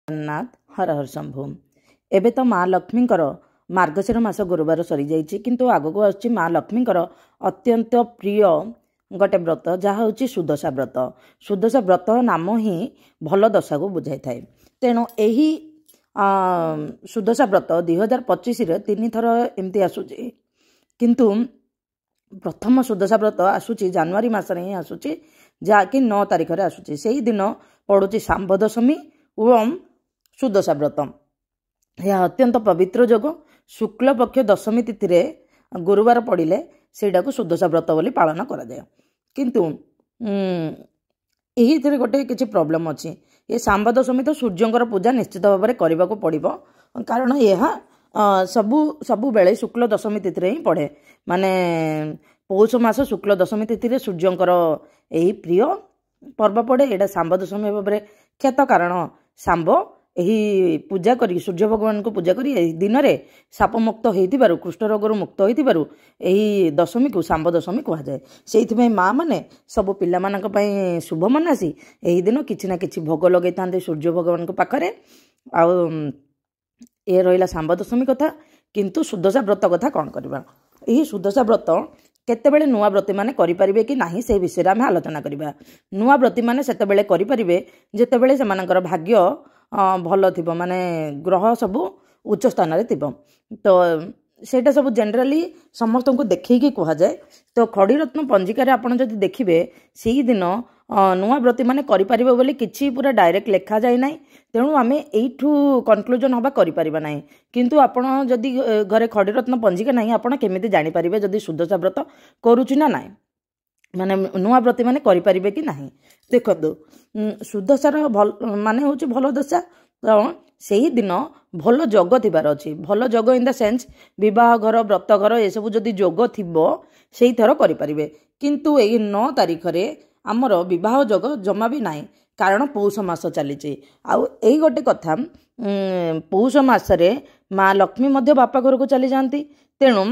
जगन्नाथ हर हर शंभु। एबे तो माँ लक्ष्मींकर मार्गशीर मास गुरुवार सरी जाइछि, किंतु आगको आछि माँ लक्ष्मींकर अत्यंत प्रिय गोटे व्रत जहाँ हूँ सुदशा व्रत। सुदशा व्रत नाम ही भल दशा को बुझाई थाए। तेणु यही सुदशा व्रत 2025 3 थर एमती आसुची, किंतु प्रथम सुदशा व्रत आसुची जनवरी मासरे ही आसुची, जहाँकि 9 तारिख रे आसुची। सेही दिन पड़ुची सांब दशमी एवं सुदशा व्रत। यह अत्यंत पवित्र जोग। शुक्ल पक्ष दशमी तिथि रे गुरुवार पड़िले सेटा को सुदशा व्रत बोली पालन करा जाय। किंतु एही थरे गोटे किछि प्रॉब्लम अछि। ये सांब दशमी तो सूर्यंकर पूजा निश्चित भाव में करबा को पड़िबो, कारण यह सबु बेले शुक्ल दशमी तिथि रे ही पड़े। माने पौष मास शुक्ल दशमी तिथि रे सूर्यंकर एही प्रिय पर्व पड़े। एटा सांब दशमी भाव में ख्यात, कारण सांब यही पूजा करी सूर्य भगवान को पूजा करी एही दिन रे साप मुक्त होइतिबारु, कुष्ठ रोगर मुक्त होइतिबारु एही दशमी को सांब दशमी कहा जाए। सेइथिमे माँ माने सब पिला मानक पई शुभ मनासी एही दिन किछि ना किछि भोग लगै थांते सूर्य भगवान को पाखरे। आ ए रहिला सांब दशमी कथा। किंतु सुदशा व्रत कथा कौन करबा? यही सुदशा व्रत केतेबेले नुआ व्रती माने करि परिबे कि नाही से विषय रे हम आलोचना करबा। नुआ व्रती माने सेतेबेले करि परिबे जेतेबेले सेमानकर भाग्य भल थिबो, माने ग्रह सब उच्च स्थान रे थिबो। तो सेटा सब जनरली समस्त को देखैकी कहा जाए। तो खड़ीरत्न पंजिका रे आपण जदि देखिबे सेही दिन नुआ व्रती माने करि परिबे बोली किछि पूरा डायरेक्ट लेखा जाय नाही। तेणु आमे एइठू कन्क्लूजन हबा करि परिबा नाही। किंतु आपण जदि घरे खड़ीरत्न पंजिका नाही, आपण केमिति जानि परिबे जदि सुदशा व्रत करूछि ना नाही, माने नुआ व्रती माने करि परिबे कि नाही। देखो सुदशार भल माने होछि भल दशा। तो सेही दिन भल जोग थिबार अछि। भल जोग इन द सेंस विवाह घर व्रत घर ए सब जदि जोग थिबो सेही थर करि परिबे। किंतु एही 9 तारिख रे हमर विवाह जोग जमा भी नाही, कारण पौष मास चलीछि। आउ एही गोटे कथा, पौष मास रे माँ लक्ष्मी मध्य बापा घर को चली जांती। तेणु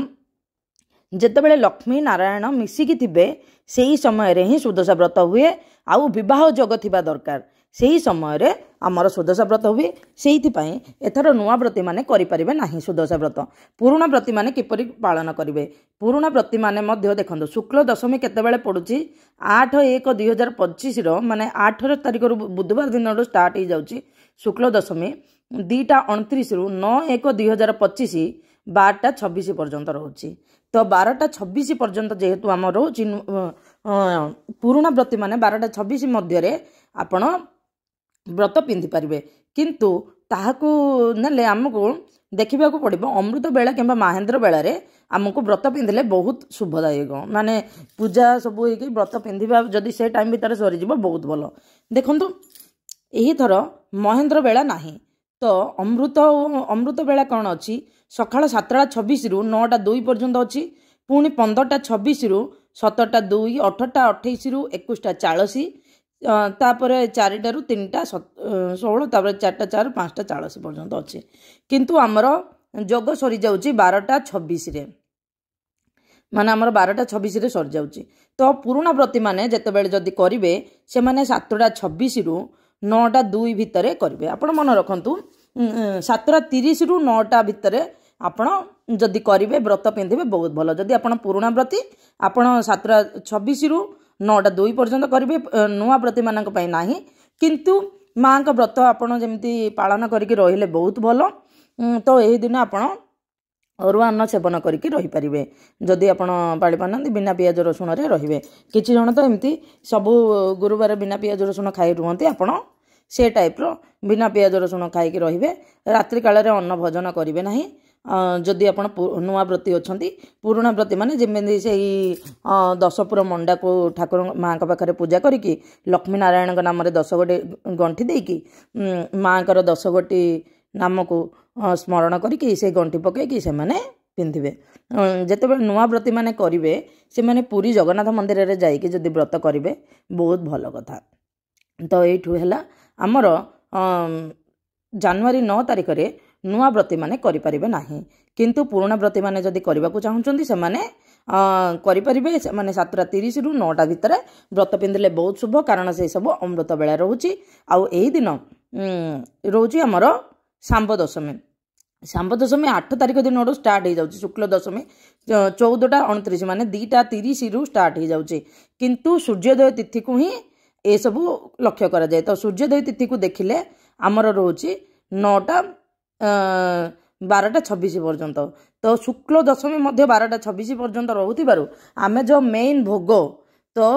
जेतेबेले लक्ष्मी नारायण मिसिकी थिबे सेही समय रे ही सुदशा व्रत हुए। आउ विवाह जोग थिबा दरकार, सेही समय रे आमर सुदशा व्रत हुए। सेही पई एथर नुआ व्रती माने करि परिबे नाही सुदशा व्रत। पुराणा व्रती माने किपरि पालन करिवे? पुराणा व्रती माने मध्य देखंतु शुक्ल दशमी केतेबेले पडुची 8/1/2025 रो, माने 8 तारिख रु बुधवार दिन रो स्टार्ट हो जाउची शुक्ल दशमी 2:29 रु 9/1/2025 12:26 पर्यंत रहउची। तो 12:26 पर्यंत जेहेतु आम रोची पुराणा व्रती माने 12:26 मध्य रे आपण व्रत पिंधि पारिबे। किंतु ताहाकू नेले हमको देखिबा को पड़िबो अमृत बेला किंबा महेंद्र बेला रे हमको व्रत पिंधिले बहुत शुभदायक। माने पूजा सब होई व्रत पिंधिबा जदि से टाइम भीतर सरी जिवो बहुत भलो। देखंतु एही थर महेंद्र बेला नाही, तो अमृत बेला कौन अच्छी सकाळ 7:26 रु 9:02 पर्यंत अच्छी। पुणी 15:26 रु 17:02, 18:28 रु 21:40, तापर 4 रु 3:16, तापर 4:04, 5:40 पर्यंत अच्छी। किंतु आमर जोग सरी जाउची 12:26 रे, माने आमर 12:26 रे सरी जाउची। तो पुराणा व्रती माने जेतेबेले जदि करिवे से माने 7:26 रु 9:02 भितरे करिवे। आपण मन रखंतु 7:30 रु 9 भितरे आपण जदि करिवे व्रत पिंधिबे बहुत भलो। जदि आपण पुराणा व्रती आपण 7:26 रु 9:02 पर्यंत करिवे। नुआ व्रती मानक पई नाही, किंतु माँ का व्रत आपण जेमती पालन करिके रहिले बहुत भलो। तो एही दिन आपण अरुआ अन्न सेवन करिके रही पारिबे। जदि आपण पाळि पानंदी बिना पियाज रसुण रे रहिबे। किछि जण तो एमती सबु गुरुवार बिना पियाज रसुण खाई रुहंती, आपण से टाइप रो बिना पियाज रसुण खाई रहिबे। रात्रि काल रे अन्न भोजन करिवे नाही। जदि आपण नुआ व्रती अछंती, पुराणा व्रती माने जेमेंदी सेही 10 पुर मंडा को ठाकुर माँ का पाखरे पूजा करिकी लक्ष्मी नारायण का नाम रे 10 गोटे गंठी देकी माँ कर 10 गोटी नाम को स्मरण करिकी से गंठी पकेकी से माने पिंधिबे। जेतेबेले नुआ व्रती माने करिवे से माने पुरी जगन्नाथ मंदिर रे जाईकी जदि व्रत करिवे बहुत भलो कथा। तो एठू हैला हमर जनवरी 9 तारिख रे नुआ व्रती माने करि परिबे नाही। किंतु पुराणा व्रती माने जदि करबा को चाहुचंती से माने करि परिबे। से माने 7:30 रु 9 भितर व्रत पिंधिले बहुत शुभ, कारण से सब अमृत बेला रहउची। आउ एही दिन रोचे आमर सांब दशमी। सांब दशमी 8 तारिख दिन स्टार्ट हो जाऊँ। शुक्ल दशमी 14टा 29 माने 2टा 30 स्टार्ट हो जाऊँ। किंतु सूर्योदय तिथि को ही ये सब लक्ष्य करा जाए। तो सूर्योदय तिथि को देखिले आमर रोचे 9टा 12टा 26 पर्यंत। तो शुक्ल दशमी मध्य 12टा 26 पर्यंत रोथबारु आमे जो मेन भोग तो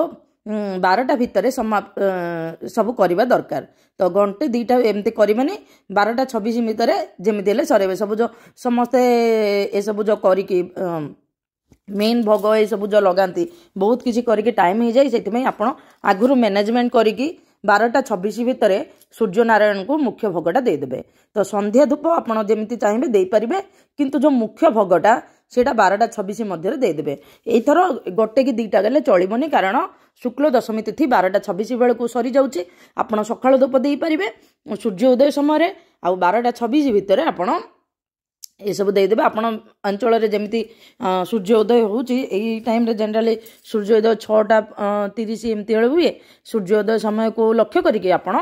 12टा भितर सब करवा दरकार। तो घंटे 2टा एमती करवानी 12टा 26 भितर जमीती हेले सरेबे। सब जो समस्ते ये सब जो करिकी मेन भोग ये सब जो लगाती बहुत किसी करके टाइम हो जाए। से आपण आगुरी मैनेजमेंट करिकी 12टा 26 भितर सूर्य नारायण को मुख्य भोगटा देदेवे। तो संध्या धूप आपड़ जमी चाहिए दे पारे, किंतु जो मुख्य भोगटा सेटा 12टा 26 मध्य देदेवे। एथर गोटे कि 2टा गले चलबनी, कारण शुक्ल दशमी तिथि 12टा 26 बेल को सरी जाऊँगी। आपड़ सकाळ धूप दे पारे सूर्योदय समय आ 12टा 26 भितर आपड़ ये सब देदेवे। आपण अंचल जमी सूर्योदय होई टाइम रे जनरली सूर्योदय 6टा 30 एमती हुए। सूर्योदय समय को लक्ष्य करके आपड़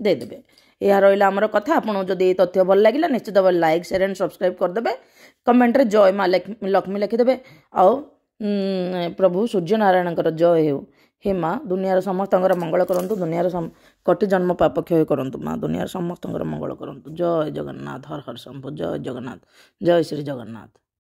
देदेवे। यह रहा आमर कथा। आपको जदि तथ्य भल लगे निश्चित भाव लाइक शेयर एंड सब्सक्राइब करदे। कमेंट रे जय माँ लक्ष्मी लिखिदेवे। आ प्रभु सूर्य नारायण जय हो। हे माँ दुनिया समस्त मंगल करंतु, दुनिया कोटि जन्म पाप क्षय करंतु। माँ दुनिया समस्त मंगल करंतु। जय जगन्नाथ, हर हर शंभु। जय जगन्नाथ, जय श्री जगन्नाथ।